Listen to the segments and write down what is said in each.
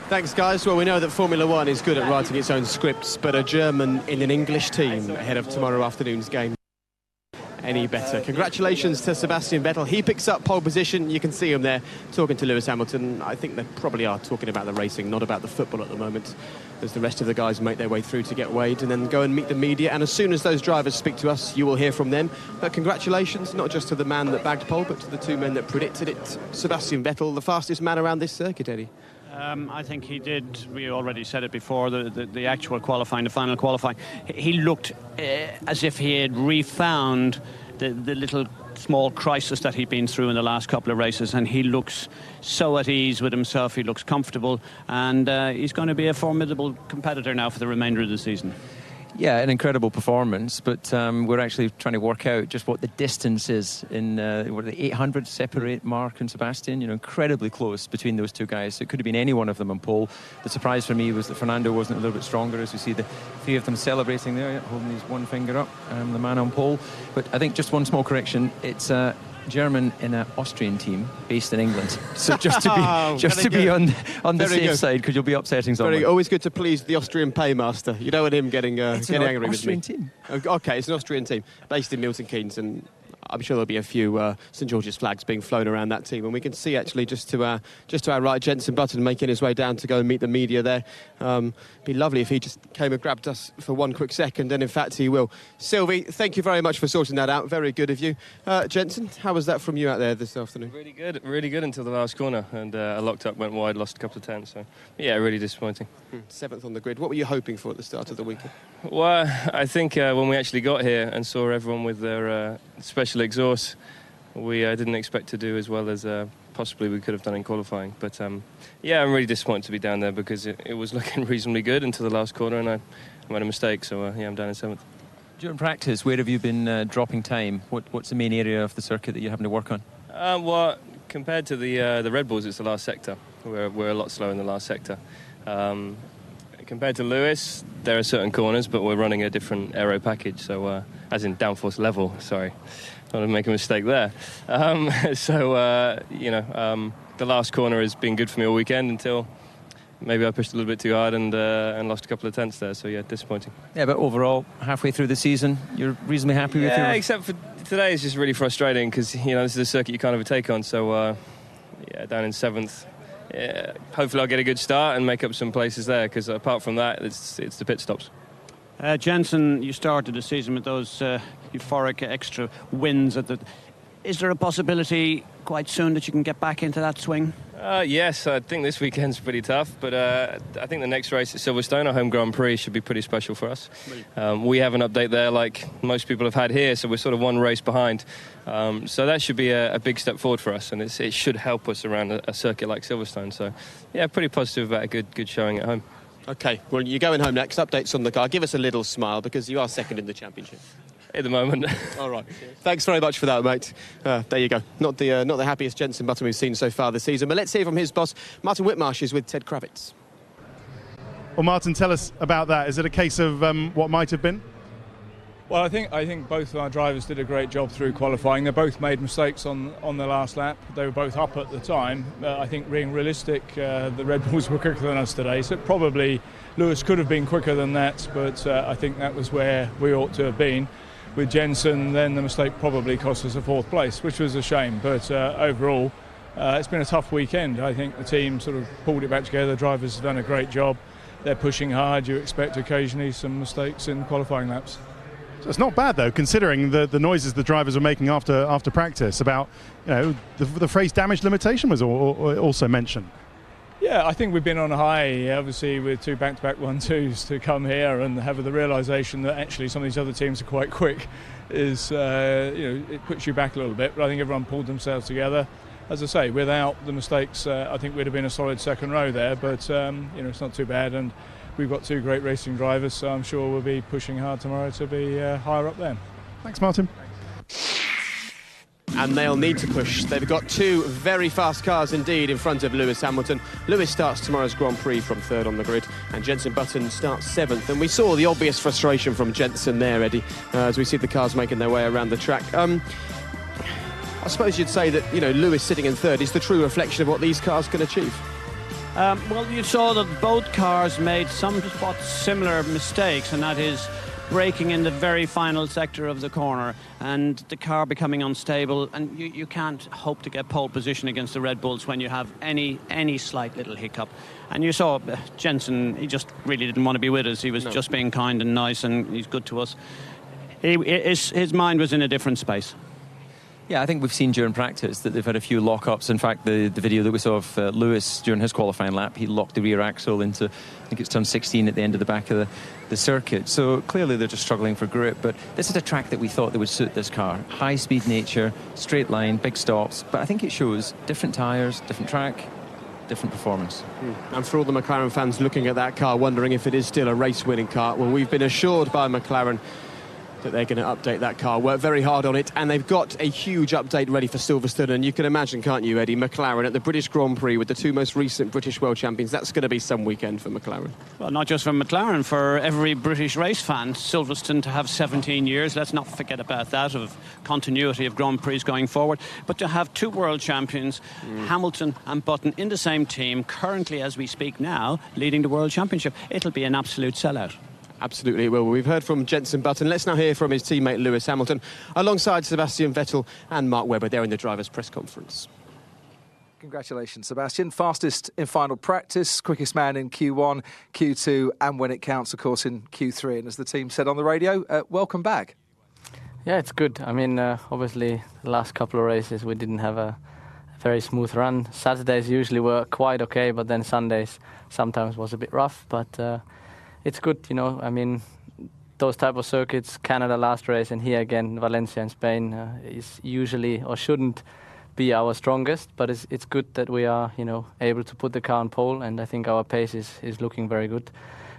Thanks, guys. Well, we know that Formula One is good at writing its own scripts, but a German in an English team ahead of tomorrow afternoon's game any better. Congratulations to Sebastian Vettel. He picks up pole position. You can see him there talking to Lewis Hamilton. I think they probably are talking about the racing, not about the football at the moment, as the rest of the guys make their way through to get weighed and then go and meet the media. And as soon as those drivers speak to us, you will hear from them. But congratulations, not just to the man that bagged pole, but to the two men that predicted it. Sebastian Vettel, the fastest man around this circuit, Eddie. I think he did. We already said it before, the actual qualifying, the final qualifying. He looked as if he had refound the little small crisis that he'd been through in the last couple of races, and he looks so at ease with himself. He looks comfortable, and he's going to be a formidable competitor now for the remainder of the season. Yeah, an incredible performance, but we're actually trying to work out just what the distance is in the 800 separate Mark and Sebastian. You know, incredibly close between those two guys. So it could have been any one of them on pole. The surprise for me was that Fernando wasn't a little bit stronger, as we see the three of them celebrating there, holding his one finger up, the man on pole. But I think just one small correction, it's German in an Austrian team based in England. So just to be on the safe side, because you'll be upsetting someone. Always good to please the Austrian paymaster. You don't want him getting angry with me. It's an Austrian team. Okay, it's an Austrian team based in Milton Keynes, and I'm sure there'll be a few St George's flags being flown around that team. And we can see actually just to our right, Jenson Button making his way down to go and meet the media there. Be lovely if he just came and grabbed us for one quick second, and in fact he will. Sylvie, thank you very much for sorting that out. Very good of you. Jenson, how was that from you out there this afternoon? Really good until the last corner, and I locked up, went wide, lost a couple of tenths. So yeah, really disappointing. 7th on the grid. What were you hoping for at the start of the weekend? Well, I think when we actually got here and saw everyone with their special exhaust, we didn't expect to do as well as possibly we could have done in qualifying. But yeah, I'm really disappointed to be down there, because it was looking reasonably good until the last corner, and I made a mistake. So yeah, I'm down in 7th. During practice, where have you been dropping time? What's the main area of the circuit that you're having to work on? Well, compared to the Red Bulls, it's the last sector. We're a lot slower in the last sector. Compared to Lewis, there are certain corners, but we're running a different aero package, so as in downforce level, sorry. Don't want to make a mistake there. The last corner has been good for me all weekend until maybe I pushed a little bit too hard and lost a couple of tenths there, so yeah, disappointing. Yeah, but overall, halfway through the season, you're reasonably happy with your... Yeah, except for today, it's just really frustrating, because, you know, this is a circuit you can't overtake on, so yeah, down in 7th. Yeah, hopefully I'll get a good start and make up some places there, because apart from that, it's the pit stops. Jenson, you started the season with those euphoric extra wins. Is there a possibility quite soon that you can get back into that swing? Yes, I think this weekend's pretty tough, but I think the next race at Silverstone, our home Grand Prix, should be pretty special for us. We have an update there like most people have had here, so we're sort of one race behind. So that should be a big step forward for us, and it should help us around a circuit like Silverstone. So yeah, pretty positive about a good showing at home. OK, well, you're going home next. Updates on the car. Give us a little smile, because you are second in the championship. At the moment. All right. Thanks very much for that, mate. There you go. Not the happiest Jenson Button we've seen so far this season. But let's hear from his boss. Martin Whitmarsh is with Ted Kravitz. Well, Martin, tell us about that. Is it a case of what might have been? Well, I think both of our drivers did a great job through qualifying. They both made mistakes on the last lap. They were both up at the time. I think, being realistic, the Red Bulls were quicker than us today. So probably Lewis could have been quicker than that, but I think that was where we ought to have been. With Jenson, then the mistake probably cost us a 4th place, which was a shame. But overall, it's been a tough weekend. I think the team sort of pulled it back together. The drivers have done a great job. They're pushing hard. You expect occasionally some mistakes in qualifying laps. So it's not bad, though, considering the noises the drivers were making after practice about, you know, the phrase damage limitation was also mentioned. Yeah, I think we've been on a high, obviously, with 2 back-to-back 1-2s to come here and have the realisation that actually some of these other teams are quite quick is, it puts you back a little bit. But I think everyone pulled themselves together. As I say, without the mistakes, I think we'd have been a solid second row there. But, it's not too bad. And we've got 2 great racing drivers, so I'm sure we'll be pushing hard tomorrow to be higher up there. Thanks, Martin. And they'll need to push. They've got 2 very fast cars indeed in front of Lewis Hamilton. Lewis starts tomorrow's Grand Prix from 3rd on the grid, and Jenson Button starts 7th. And we saw the obvious frustration from Jenson there, Eddie, as we see the cars making their way around the track. I suppose you'd say that, Lewis sitting in 3rd is the true reflection of what these cars can achieve. Well, you saw that both cars made somewhat similar mistakes, and that is braking in the very final sector of the corner and the car becoming unstable, and you can't hope to get pole position against the Red Bulls when you have any slight little hiccup. And you saw Jensen, he just really didn't want to be with us. He was just being kind and nice, and he's good to us. His mind was in a different space. Yeah, I think we've seen during practice that they've had a few lock-ups. In fact, the video that we saw of Lewis during his qualifying lap, he locked the rear axle into, I think it's turn 16 at the end of the back of the circuit. So clearly they're just struggling for grip. But this is a track that we thought that would suit this car. High-speed nature, straight line, big stops. But I think it shows different tyres, different track, different performance. And for all the McLaren fans looking at that car, wondering if it is still a race-winning car, well, we've been assured by McLaren that they're going to update that car, work very hard on it, and they've got a huge update ready for Silverstone. And you can imagine, can't you, Eddie, McLaren at the British Grand Prix with the two most recent British World Champions. That's going to be some weekend for McLaren. Well, not just for McLaren, for every British race fan. Silverstone to have 17 years, let's not forget about that, of continuity of Grand Prix going forward. But to have two world champions, Hamilton and Button, in the same team, currently as we speak now, leading the World Championship, it'll be an absolute sellout. Absolutely it will. We've heard from Jenson Button. Let's now hear from his teammate Lewis Hamilton alongside Sebastian Vettel and Mark Webber. They're in the drivers' press conference. Congratulations, Sebastian. Fastest in final practice, quickest man in Q1, Q2, and when it counts, of course, in Q3. And as the team said on the radio, welcome back. Yeah, it's good. I mean, obviously, the last couple of races we didn't have a very smooth run. Saturdays usually were quite okay, but then Sundays sometimes was a bit rough. But it's good, you know. I mean, those type of circuits, Canada last race and here again, Valencia in Spain, is usually or shouldn't be our strongest, but it's good that we are, you know, able to put the car on pole, and I think our pace is looking very good.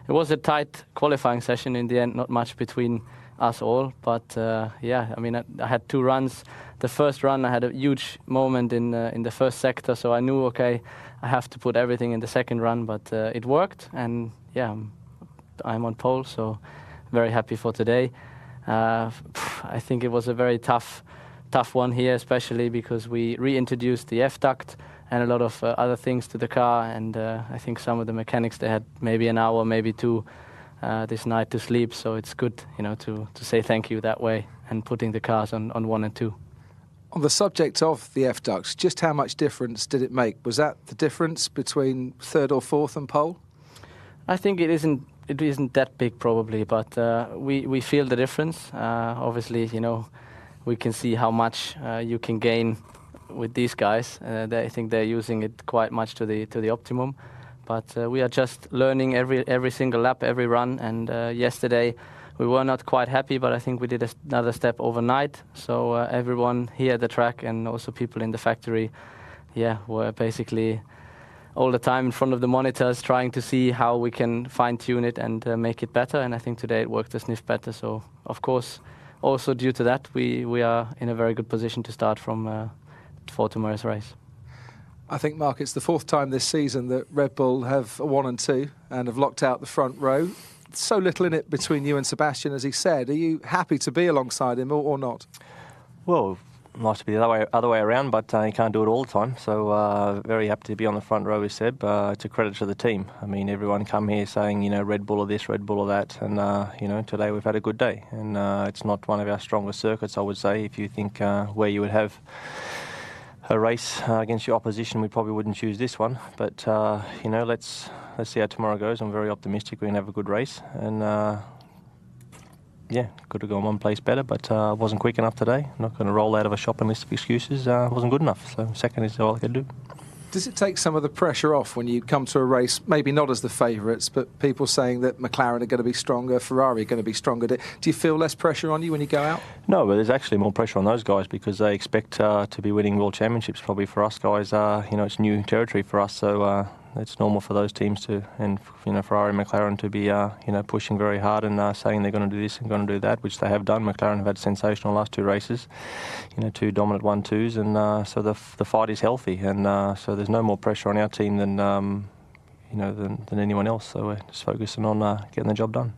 It was a tight qualifying session in the end, not much between us all, but yeah, I mean, I had two runs. The first run I had a huge moment in the first sector, so I knew, okay, I have to put everything in the second run, but it worked, and yeah, I'm on pole, so very happy for today. I think it was a very tough one here, especially because we reintroduced the F-duct and a lot of other things to the car, and I think some of the mechanics, they had maybe an hour, maybe two this night to sleep, so it's good, you know, to say thank you that way and putting the cars on 1 and 2. On the subject of the F-ducts, just how much difference did it make? Was that the difference between third or fourth and pole? I think it isn't that big probably, but we feel the difference. Obviously, you know, we can see how much you can gain with these guys. I think they're using it quite much to the optimum. But we are just learning every single lap, every run. And yesterday we were not quite happy, but I think we did another step overnight. So everyone here at the track and also people in the factory, yeah, were basically all the time in front of the monitors trying to see how we can fine-tune it and make it better. And I think today it worked a sniff better. So, of course, also due to that, we are in a very good position to start from for tomorrow's race. I think, Mark, it's the fourth time this season that Red Bull have a 1 and 2 and have locked out the front row. So little in it between you and Sebastian, as he said. Are you happy to be alongside him or not? Well, nice to be the other way around, but you can't do it all the time. So very happy to be on the front row with Seb. It's a credit to the team. I mean, everyone come here saying, you know, Red Bull or this, Red Bull or that. And, you know, today we've had a good day. And it's not one of our strongest circuits, I would say. If you think where you would have a race against your opposition, we probably wouldn't choose this one. But, you know, let's see how tomorrow goes. I'm very optimistic we're going to have a good race. And, yeah, could have gone one place better, but wasn't quick enough today. Not going to roll out of a shopping list of excuses. Wasn't good enough. So second is all I could do. Does it take some of the pressure off when you come to a race, maybe not as the favourites, but people saying that McLaren are going to be stronger, Ferrari are going to be stronger? Do you feel less pressure on you when you go out? No, but there's actually more pressure on those guys because they expect to be winning world championships. Probably for us guys, you know, it's new territory for us, so it's normal for those teams to, and you know, Ferrari and McLaren to be, you know, pushing very hard and saying they're going to do this and going to do that, which they have done. McLaren have had sensational last two races, you know, two dominant 1-2s, and so the fight is healthy, and so there's no more pressure on our team than, you know, than anyone else. So we're just focusing on getting the job done.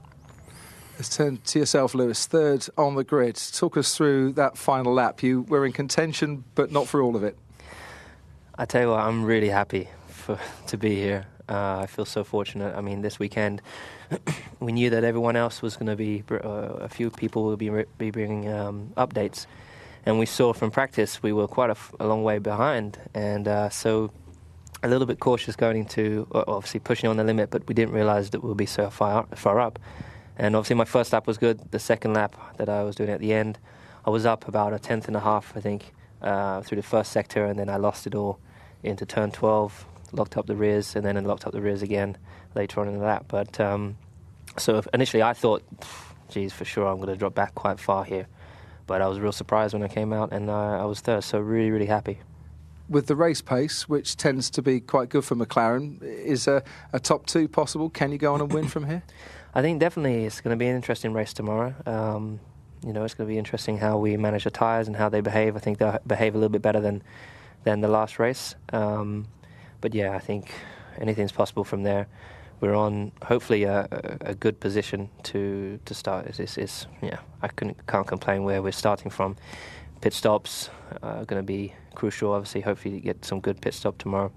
Let's turn to yourself, Lewis. Third on the grid. Talk us through that final lap. You were in contention, but not for all of it. I tell you what, I'm really happy to be here. I feel so fortunate. I mean, this weekend we knew that everyone else was going to be, a few people will be bringing updates, and we saw from practice we were quite a long way behind, and so a little bit cautious going into obviously pushing on the limit, but we didn't realise that we'll be so far up. And obviously my first lap was good. The second lap that I was doing at the end, I was up about a tenth and a half, I think, through the first sector, and then I lost it all into turn 12, locked up the rears, and then locked up the rears again later on in the lap. But so initially I thought, geez, for sure I'm going to drop back quite far here. But I was real surprised when I came out, and I was third, so really, really happy. With the race pace, which tends to be quite good for McLaren, is a top 2 possible? Can you go on and win from here? I think definitely it's going to be an interesting race tomorrow. It's going to be interesting how we manage the tyres and how they behave. I think they'll behave a little bit better than the last race. But yeah, I think anything's possible from there. We're on hopefully a good position to start. I can't complain where we're starting from. Pit stops are going to be crucial. Obviously, hopefully you get some good pit stop tomorrow,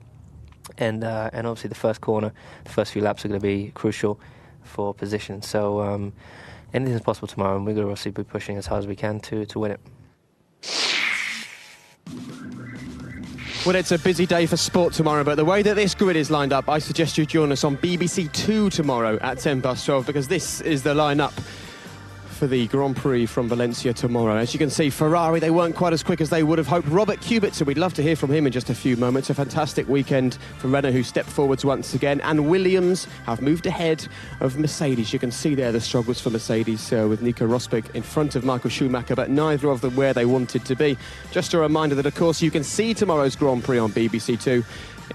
and obviously the first corner, the first few laps are going to be crucial for position. So anything's possible tomorrow, and we're going to obviously be pushing as hard as we can to win it. Well, it's a busy day for sport tomorrow, but the way that this grid is lined up, I suggest you join us on BBC 2 tomorrow at 12:10, because this is the lineup for the Grand Prix from Valencia tomorrow. As you can see, Ferrari, they weren't quite as quick as they would have hoped. Robert Kubica, we'd love to hear from him in just a few moments. A fantastic weekend for Renault, who stepped forwards once again. And Williams have moved ahead of Mercedes. You can see there the struggles for Mercedes with Nico Rosberg in front of Michael Schumacher, but neither of them where they wanted to be. Just a reminder that, of course, you can see tomorrow's Grand Prix on BBC 2.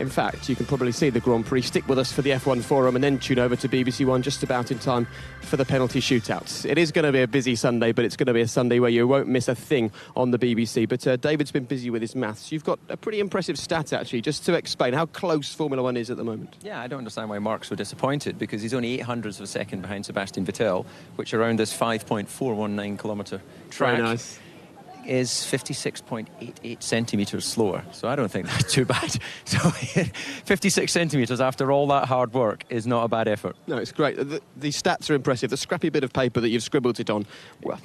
In fact, you can probably see the Grand Prix. Stick with us for the F1 Forum and then tune over to BBC One just about in time for the penalty shootouts. It is going to be a busy Sunday, but it's going to be a Sunday where you won't miss a thing on the BBC. But David's been busy with his maths. You've got a pretty impressive stat, actually, just to explain how close Formula One is at the moment. Yeah, I don't understand why Mark's so disappointed, because he's only 800ths of a second behind Sebastian Vettel, which around this 5.419 kilometre track. Very nice. Is 56.88 centimetres slower, so I don't think that's too bad. So 56 centimetres after all that hard work is not a bad effort. No, it's great. The stats are impressive. The scrappy bit of paper that you've scribbled it on, well,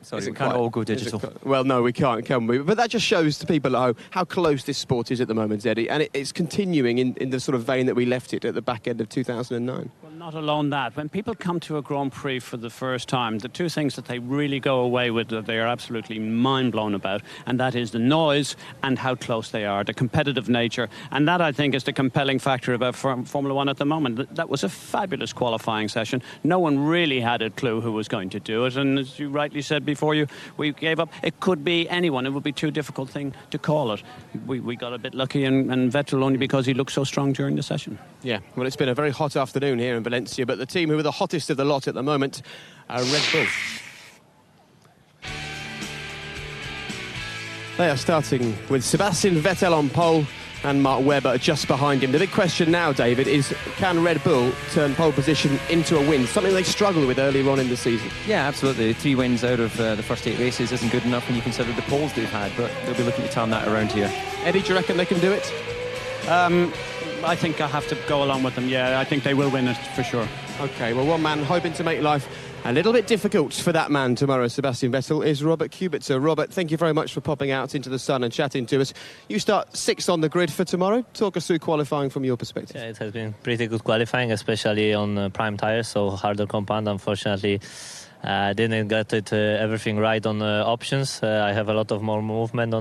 sorry, we can't all go digital. Well, no, we can't, can we? But that just shows to people how close this sport is at the moment, Eddie, and it's continuing in the sort of vein that we left it at the back end of 2009. Well, not alone that. When people come to a Grand Prix for the first time, the two things that they really go away with that they are absolutely mind-blown about, and that is the noise and how close they are, the competitive nature. And that, I think, is the compelling factor about Formula One at the moment. That was a fabulous qualifying session. No one really had a clue who was going to do it, and as you rightly said before we gave up, it could be anyone. It would be too difficult thing to call it. We got a bit lucky, and Vettel only because he looked so strong during the session. Yeah, well, it's been a very hot afternoon here in Valencia, but the team who are the hottest of the lot at the moment are Red Bull. They are starting with Sebastian Vettel on pole and Mark Webber just behind him. The big question now, David, is can Red Bull turn pole position into a win? Something they struggled with earlier on in the season. Yeah, absolutely. 3 wins out of the first 8 races isn't good enough when you consider the poles they've had, but they'll be looking to turn that around here. Eddie, do you reckon they can do it? I think I have to go along with them. Yeah, I think they will win it for sure. OK, well, one man hoping to make life a little bit difficult for that man tomorrow, Sebastian Vettel, is Robert Kubica. Robert, thank you very much for popping out into the sun and chatting to us. You start 6th on the grid for tomorrow. Talk us through qualifying from your perspective. Yeah, it has been pretty good qualifying, especially on prime tyres, so harder compound. Unfortunately, didn't get it everything right on options. I have a lot of more movement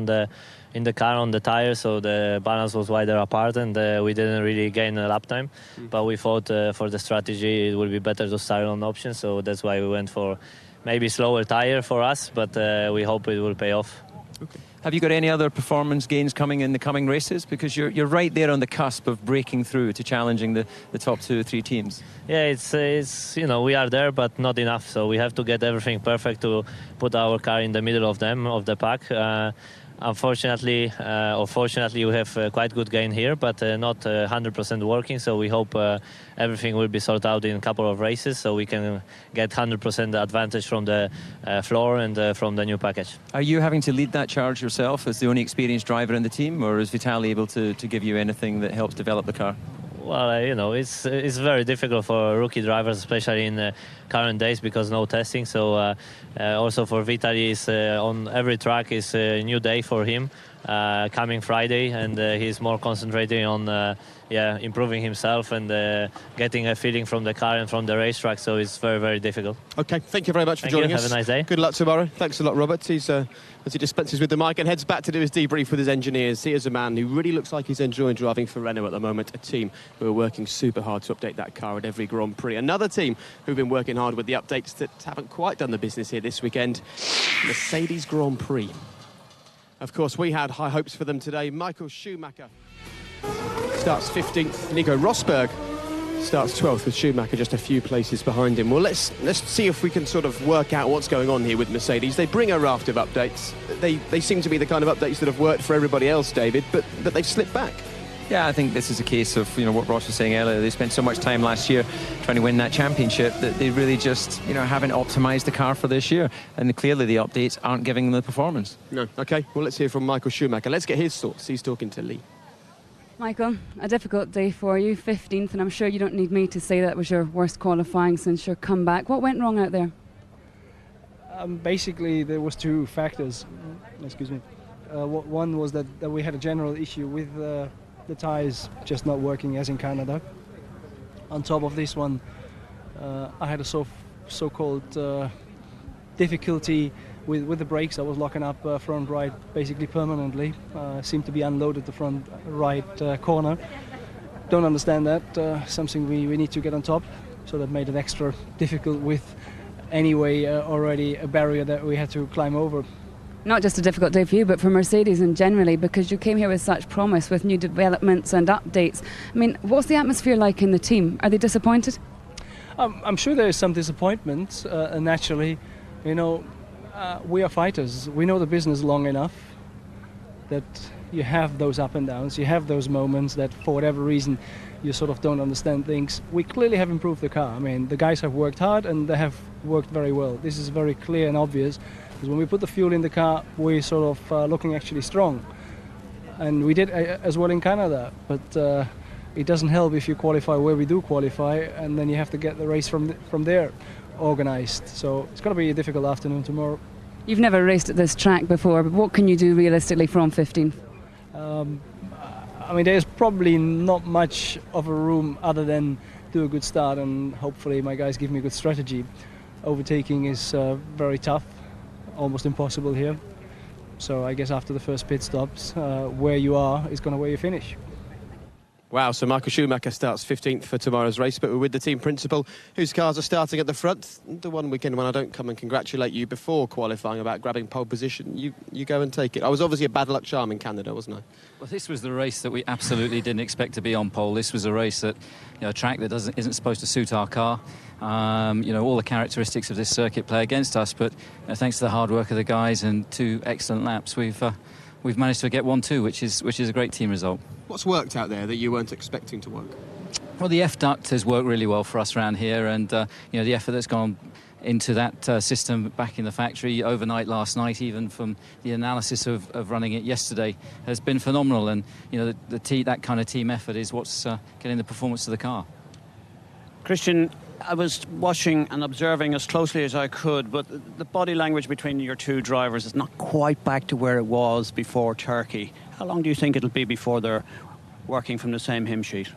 in the car on the tires, so the balance was wider apart, and we didn't really gain a lap time. But we thought for the strategy it would be better to start on options, so that's why we went for maybe slower tire for us, but we hope it will pay off. Okay. Have you got any other performance gains coming in the coming races? Because you're right there on the cusp of breaking through to challenging the top 2 or 3 teams. Yeah, it's we are there, but not enough. So we have to get everything perfect to put our car in the middle of them, of the pack. unfortunately or fortunately, we have quite good gain here, but not 100% working. So we hope everything will be sorted out in a couple of races, so we can get 100% advantage from the floor and from the new package. Are you having to lead that charge yourself as the only experienced driver in the team, or is Vitaly able to give you anything that helps develop the car? Well, you know, it's very difficult for rookie drivers, especially in the current days, because no testing. So also for Vitaly, on every track is a new day for him. Coming Friday, and he's more concentrating on improving himself and getting a feeling from the car and from the racetrack. So it's very, very difficult. Okay, thank you very much for joining us. Have a nice day. Good luck tomorrow. Thanks a lot, Robert. He's as he dispenses with the mic and heads back to do his debrief with his engineers. He is a man who really looks like he's enjoying driving for Renault at the moment, a team who are working super hard to update that car at every Grand Prix. Another team who've been working hard with the updates that haven't quite done the business here this weekend, Mercedes Grand Prix. Of course, we had high hopes for them today. Michael Schumacher starts 15th. Nico Rosberg starts 12th, with Schumacher just a few places behind him. Well, let's see if we can sort of work out what's going on here with Mercedes. They bring a raft of updates. They seem to be the kind of updates that have worked for everybody else, David, but they've slipped back. Yeah, I think this is a case of, you know, what Ross was saying earlier. They spent so much time last year trying to win that championship that they really just, you know, haven't optimised the car for this year. And clearly the updates aren't giving them the performance. No. OK, well, let's hear from Michael Schumacher. Let's get his thoughts. He's talking to Lee. Michael, a difficult day for you, 15th, and I'm sure you don't need me to say that was your worst qualifying since your comeback. What went wrong out there? Basically, there was two factors. Excuse me. One was that we had a general issue with the tyres just not working as in Canada. On top of this one, I had a so-called difficulty with the brakes. I was locking up front right basically permanently. Seemed to be unloaded the front right corner. Don't understand that. Something we need to get on top. So that made it extra difficult with anyway already a barrier that we had to climb over. Not just a difficult day for you, but for Mercedes and generally, because you came here with such promise with new developments and updates. I mean, what's the atmosphere like in the team? Are they disappointed? I'm sure there is some disappointment, naturally. You know, we are fighters. We know the business long enough that you have those up and downs. You have those moments that, for whatever reason, you sort of don't understand things. We clearly have improved the car. I mean, the guys have worked hard and they have worked very well. This is very clear and obvious. Because when we put the fuel in the car, we're sort of looking actually strong. And we did as well in Canada. But it doesn't help if you qualify where we do qualify, and then you have to get the race from there organised. So it's going to be a difficult afternoon tomorrow. You've never raced at this track before, but what can you do realistically from 15th? I mean, there's probably not much of a room other than do a good start, and hopefully my guys give me a good strategy. Overtaking is very tough. Almost impossible here. So I guess after the first pit stops, where you are is going to where you finish. Wow, so Michael Schumacher starts 15th for tomorrow's race, but we're with the team principal, whose cars are starting at the front. The one weekend when I don't come and congratulate you before qualifying about grabbing pole position, you go and take it. I was obviously a bad luck charm in Canada, wasn't I? Well, this was the race that we absolutely didn't expect to be on pole. This was a race that, you know, a track that isn't supposed to suit our car. You know, all the characteristics of this circuit play against us, but thanks to the hard work of the guys and 2 excellent laps, we've managed to get 1-2, which is a great team result. What's worked out there that you weren't expecting to work? Well, the F-duct has worked really well for us around here, and you know, the effort that's gone into that system back in the factory overnight last night, even from the analysis of running it yesterday, has been phenomenal. And you know, that kind of team effort is what's getting the performance of the car. Christian, I was watching and observing as closely as I could, but the body language between your two drivers is not quite back to where it was before Turkey. How long do you think it'll be before they're working from the same hymn sheet?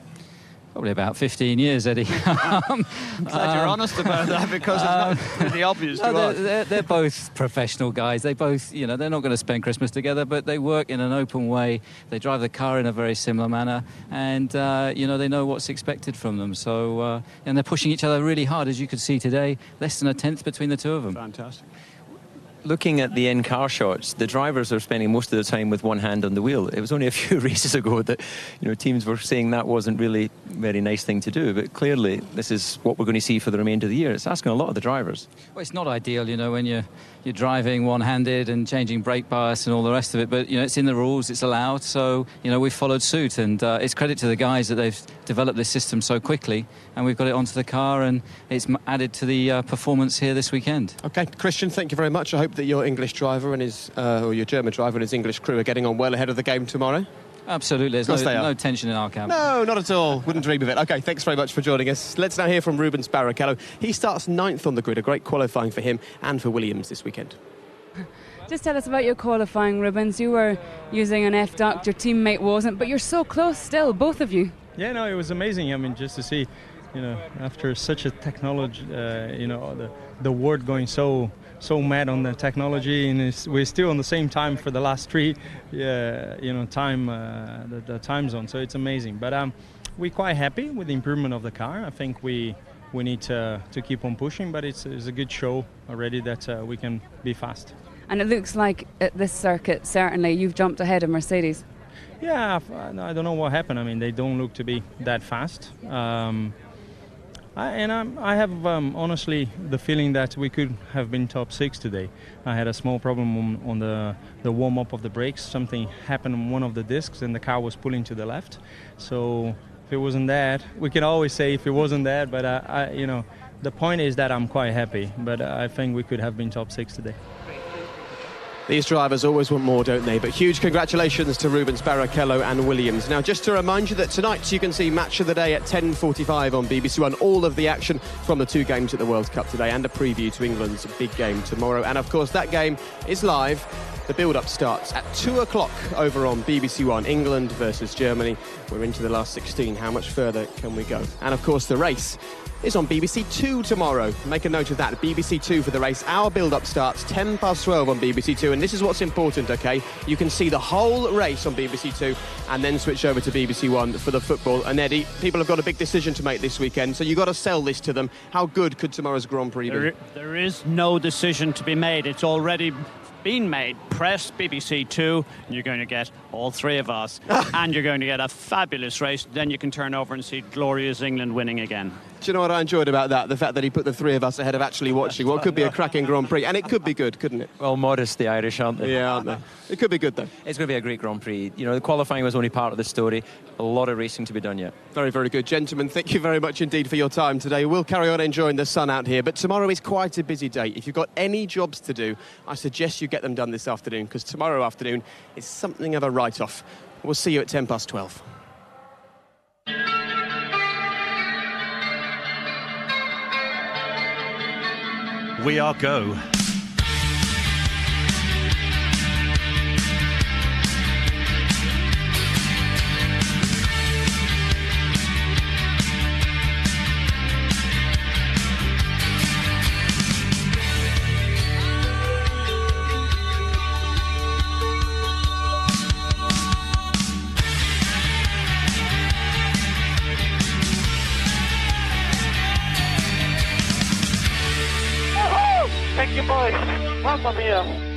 Probably about 15 years, Eddie. I'm glad you're honest about that, because it's not really obvious to us. They're both professional guys. They both, you know, they're not going to spend Christmas together, but they work in an open way. They drive the car in a very similar manner, and you know, they know what's expected from them. So, and they're pushing each other really hard, as you could see today. Less than a tenth between the two of them. Fantastic. Looking at the in-car shots, the drivers are spending most of the time with one hand on the wheel. It was only a few races ago that, you know, teams were saying that wasn't really very nice thing to do, but clearly this is what we're going to see for the remainder of the year. It's asking a lot of the drivers. Well, it's not ideal, when you're driving one-handed and changing brake bias and all the rest of it, but it's in the rules, it's allowed, so we've followed suit, and it's credit to the guys that they've developed this system so quickly, and we've got it onto the car, and it's added to the performance here this weekend. Okay, Christian, thank you very much. I hope that your English driver and or your German driver and his English crew are getting on well ahead of the game tomorrow. Absolutely, there's no tension in our camp. No, not at all. Wouldn't dream of it. Okay, thanks very much for joining us. Let's now hear from Rubens Barrichello. He starts 9th on the grid, a great qualifying for him and for Williams this weekend. Just tell us about your qualifying, Rubens. You were using an F-duct, your teammate wasn't, but you're so close still, both of you. Yeah, no, it was amazing. I mean, just to see, after such a technology, the world going so mad on the technology, and we're still on the same time for the last three, the time zone. So it's amazing. But we're quite happy with the improvement of the car. I think we need to keep on pushing, but it's a good show already that we can be fast. And it looks like at this circuit, certainly, you've jumped ahead of Mercedes. Yeah, I don't know what happened. I mean, they don't look to be that fast. I have honestly the feeling that we could have been top 6 today. I had a small problem on the warm-up of the brakes. Something happened on one of the discs and the car was pulling to the left. So if it wasn't that, we can always say if it wasn't that, but the point is that I'm quite happy. But I think we could have been top 6 today. These drivers always want more, don't they? But huge congratulations to Rubens Barrichello and Williams. Now, just to remind you that tonight you can see Match of the Day at 10:45 on BBC One. All of the action from the 2 games at the World Cup today and a preview to England's big game tomorrow. And, of course, that game is live. The build-up starts at 2 o'clock over on BBC One. England versus Germany. We're into the last 16. How much further can we go? And, of course, the race is on BBC 2 tomorrow. Make a note of that. BBC 2 for the race. Our build-up starts 12:10 on BBC 2, and this is what's important, OK? You can see the whole race on BBC 2 and then switch over to BBC 1 for the football. And Eddie, people have got a big decision to make this weekend, so you've got to sell this to them. How good could tomorrow's Grand Prix be? There is no decision to be made. It's already been made. Press BBC 2, and you're going to get all 3 of us, and you're going to get a fabulous race. Then you can turn over and see glorious England winning again. Do you know what I enjoyed about that? The fact that he put the 3 of us ahead of actually watching what could be a cracking Grand Prix. And it could be good, couldn't it? Well, modest, the Irish, aren't they? Yeah, aren't they? It could be good, though. It's going to be a great Grand Prix. The qualifying was only part of the story. A lot of racing to be done yet. Very, very good. Gentlemen, thank you very much indeed for your time today. We'll carry on enjoying the sun out here, but tomorrow is quite a busy day. If you've got any jobs to do, I suggest you get them done this afternoon, because tomorrow afternoon is something of a write-off. We'll see you at 12:10. We are go. Thank you, boys. Mamma mia.